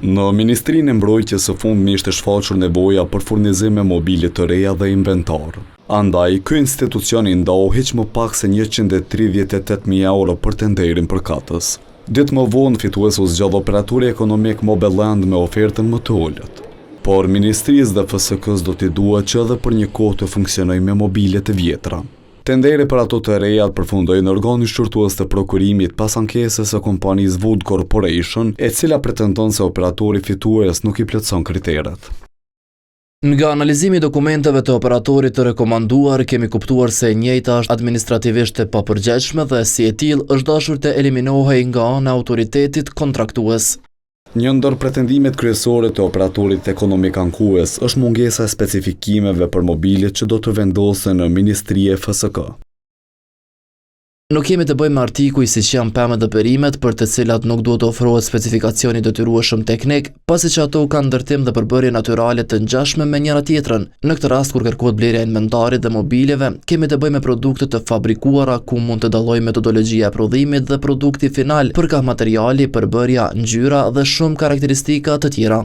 Në Ministrinë e Mbrojtjes së Fundmi ishte shfaqur nevoja për furnizim me mobile të reja dhe inventar. Andaj, ky institucion i ndau hiç më pak se 138.000 euro për tenderin përkatës. Ditë më vonë fitues u zgjodh operatori ekonomik Mobeland me ofertën më të ulët. Por Ministrisë dhe FSK-s do t'i duhet që edhe për një kohë të funksionojë me mobile të vjetra. Tenderi për ato të reja përfundoi në organin shqyrtues të prokurimit pas ankesës së kompanisë Wood Corporation, e cila pretendon se operatori fitues nuk i plotson kriteret. Nga analizimi i dokumenteve të operatorit të rekomanduar, kemi kuptuar se e njëjta është administrativisht e papërgjegjshme dhe si e tillë është dashur të eliminohej nga ana e autoritetit kontraktues. Një ndër pretendimet kryesore të operatorit ekonomik ankues është mungesa e specifikimeve për mobilet që do të vendosen në Ministri e FSK. Nuk kemi të bëjmë me artikuj siç janë pemet dhe perimet për të cilat nuk duhet të ofrohet specifikacioni detyrueshëm teknik, pasi që ato kanë ndërtim dhe përbërje natyrale të ngjashme me njëra tjetrën. Në këtë rast kur kërkohet blerja e inventarit dhe mobileve, kemi të bëjmë me produkte të fabrikuara ku mund të dallojë metodologjia e prodhimit dhe produkti final, përka materiali, përbërja, ngjyra dhe shumë karakteristika të tjera.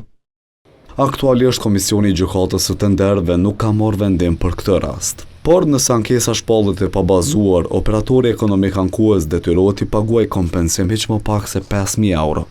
Aktualisht Komisioni i Gjykatës së Tenderëve nuk ka marrë vendim për këtë rast. Por nëse ankesa shpallet e pabazuar, operatori ekonomik ankues detyrohet t'i paguajë kompensim hiç më pak se 5.000 euro.